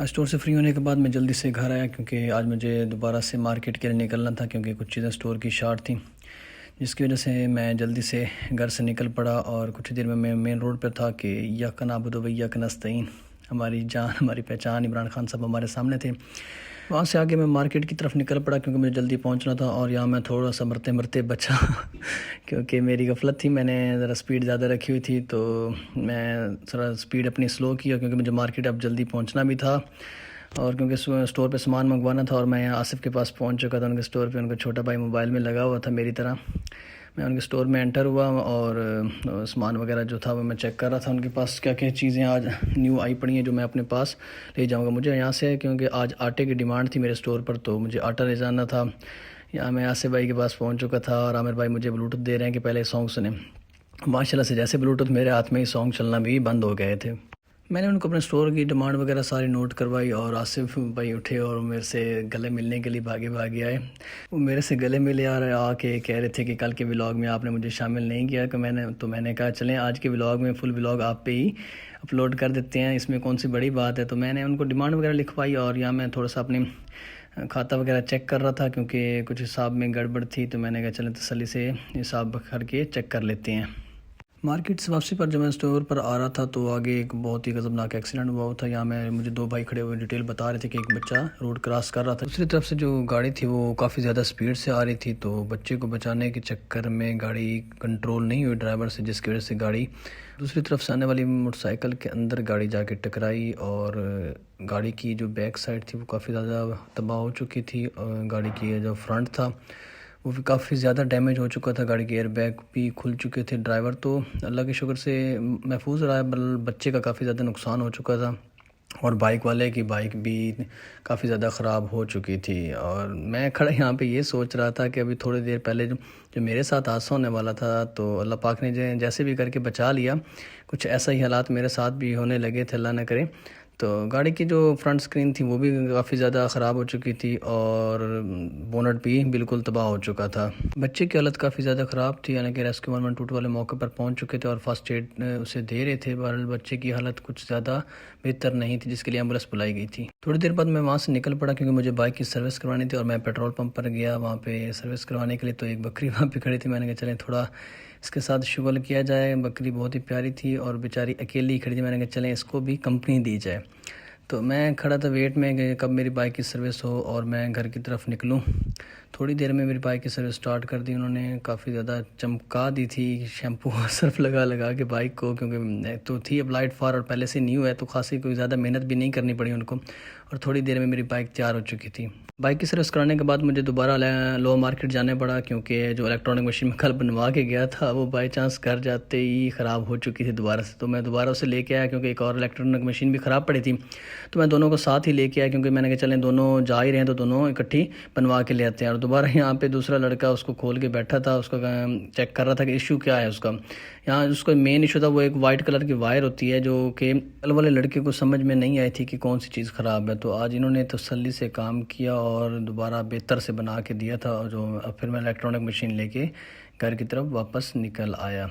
Store سے free ہونے کے بعد میں جلدی سے گھر آیا کیونکہ آج مجھے دوبارہ سے مارکیٹ کے لیے نکلنا تھا کیونکہ کچھ چیزیں اسٹور کی شارٹ تھیں، جس کی وجہ سے میں جلدی سے گھر سے نکل پڑا اور کچھ دیر میں مین روڈ پہ تھا کہ یاک نعبد و ایاک نستعین، ہماری جان ہماری پہچان عمران خان صاحب ہمارے سامنے تھے۔ وہاں سے آگے میں مارکیٹ کی طرف نکل پڑا کیونکہ مجھے جلدی پہنچنا تھا اور یہاں میں تھوڑا سا مرتے مرتے بچا کیونکہ میری غفلت تھی، میں نے ذرا سپیڈ زیادہ رکھی ہوئی تھی تو میں ذرا سپیڈ اپنی سلو کیا کیونکہ مجھے مارکیٹ اب جلدی پہنچنا بھی تھا، اور کیونکہ اسٹور پہ سامان منگوانا تھا اور میں یہاں آصف کے پاس پہنچ چکا تھا ان کے اسٹور پہ۔ ان کا چھوٹا بھائی موبائل میں لگا ہوا تھا میری طرح۔ میں ان کے اسٹور میں انٹر ہوا اور سامان وغیرہ جو تھا وہ میں چیک کر رہا تھا، ان کے پاس کیا کیا چیزیں آج نیو آئی پڑی ہیں جو میں اپنے پاس لے جاؤں گا۔ مجھے یہاں سے کیونکہ آج آٹے کی ڈیمانڈ تھی میرے اسٹور پر تو مجھے آٹا لے جانا تھا۔ یہاں میں آصف بھائی کے پاس پہنچ چکا تھا اور عامر بھائی مجھے بلوٹوتھ دے رہے ہیں کہ پہلے سانگ سنیں۔ ماشاءاللہ سے جیسے بلوٹوتھ میرے ہاتھ میں ہی سانگ چلنا بھی بند ہو گئے تھے۔ میں نے ان کو اپنے اسٹور کی ڈیمانڈ وغیرہ ساری نوٹ کروائی اور آصف بھائی اٹھے اور میرے سے گلے ملنے کے لیے بھاگے آئے۔ وہ میرے سے گلے ملے آ کے کہہ رہے تھے کہ کل کے ولاگ میں آپ نے مجھے شامل نہیں کیا کہ میں نے کہا چلیں آج کے ولاگ میں فل ولاگ آپ پہ ہی اپلوڈ کر دیتے ہیں، اس میں کون سی بڑی بات ہے۔ تو میں نے ان کو ڈیمانڈ وغیرہ لکھوائی اور یہاں میں تھوڑا سا اپنے کھاتا وغیرہ چیک کر رہا تھا کیونکہ کچھ حساب میں گڑبڑ تھی، تو میں نے کہا چلیں تسلی سے حساب کر کے چیک کر لیتے ہیں۔ مارکیٹ سے واپسی پر جب میں اسٹور پر آ رہا تھا تو آگے ایک بہت ہی غضبناک ایکسیڈنٹ ہوا تھا۔ یہاں میں مجھے دو بھائی کھڑے ہوئے ڈیٹیل بتا رہے تھے کہ ایک بچہ روڈ کراس کر رہا تھا، دوسری طرف سے جو گاڑی تھی وہ کافی زیادہ سپیڈ سے آ رہی تھی، تو بچے کو بچانے کے چکر میں گاڑی کنٹرول نہیں ہوئی ڈرائیور سے، جس کی وجہ سے گاڑی دوسری طرف سے آنے والی موٹر سائیکل کے اندر گاڑی جا کے ٹکرائی اور گاڑی کی جو بیک سائڈ تھی وہ کافی زیادہ تباہ ہو چکی تھی، اور گاڑی کی جو فرنٹ تھا وہ بھی کافی زیادہ ڈیمیج ہو چکا تھا، گاڑی کے ایئر بیگ بھی کھل چکے تھے۔ ڈرائیور تو اللہ کے شکر سے محفوظ رہا، بچے کا کافی زیادہ نقصان ہو چکا تھا اور بائک والے کی بائک بھی کافی زیادہ خراب ہو چکی تھی۔ اور میں کھڑا یہاں پہ یہ سوچ رہا تھا کہ ابھی تھوڑی دیر پہلے جو میرے ساتھ حادثہ ہونے والا تھا تو اللہ پاک نے جیسے بھی کر کے بچا لیا، کچھ ایسا ہی حالات میرے ساتھ بھی ہونے لگے تھے، اللہ نہ کرے۔ تو گاڑی کی جو فرنٹ سکرین تھی وہ بھی کافی زیادہ خراب ہو چکی تھی اور بونٹ بھی بالکل تباہ ہو چکا تھا۔ بچے کی حالت کافی زیادہ خراب تھی، یعنی کہ ریسکیو 112 والے موقع پر پہنچ چکے تھے اور فرسٹ ایڈ اسے دے رہے تھے، بہرحال بچے کی حالت کچھ زیادہ بہتر نہیں تھی جس کے لیے ایمبولینس بلائی گئی تھی۔ تھوڑی دیر بعد میں وہاں سے نکل پڑا کیونکہ مجھے بائک کی سروس کروانی تھی اور میں پیٹرول پمپ پر گیا وہاں پہ سروس کروانے کے لیے، تو ایک بکری وہاں پہ کھڑی تھی۔ میں نے کہا چلیں تھوڑا اس کے ساتھ شغل کیا جائے، بکری بہت ہی پیاری تھی اور بیچاری اکیلی کھڑی تھی، میں نے کہا چلیں اس کو بھی کمپنی دی جائے۔ تو میں کھڑا تھا ویٹ میں کہ کب میری بائک کی سروس ہو اور میں گھر کی طرف نکلوں۔ تھوڑی دیر میں میری بائک کی سروس سٹارٹ کر دی، انہوں نے کافی زیادہ چمکا دی تھی شیمپو اور سرف لگا کے بائک کو، کیونکہ تو تھی اپلائڈ فار اور پہلے سے نیو ہے تو خاصی کوئی زیادہ محنت بھی نہیں کرنی پڑی ان کو، اور تھوڑی دیر میں میری بائک تیار ہو چکی تھی۔ بائک کی سروس کرانے کے بعد مجھے دوبارہ لو مارکیٹ جانے پڑا کیونکہ جو الیکٹرانک مشین میں کل بنوا کے گیا تھا وہ بائی چانس گھر جاتے ہی خراب ہو چکی تھی دوبارہ سے، تو میں دوبارہ اسے لے کے آیا کیونکہ ایک اور الیکٹرانک مشین بھی خراب پڑی تھی، تو میں دونوں کو ساتھ ہی لے کے آیا کیونکہ میں نے کہا چلیں دونوں جا ہی رہے ہیں تو دونوں اکٹھی بنوا کے لے آتے ہیں۔ اور دوبارہ یہاں پہ دوسرا لڑکا اس کو کھول کے بیٹھا تھا، اس کا چیک کر رہا تھا کہ ایشو کیا ہے اس کا۔ یہاں اس کا مین ایشو تھا وہ ایک وائٹ کلر کی وائر ہوتی ہے جو کہ کل والے لڑکے کو سمجھ میں نہیں آئی تھی کہ کون سی چیز خراب ہے، تو آج انہوں نے تسلی سے کام کیا اور دوبارہ بہتر سے بنا کے دیا تھا، اور جو پھر میں الیکٹرانک مشین لے کے گھر کی طرف واپس نکل آیا۔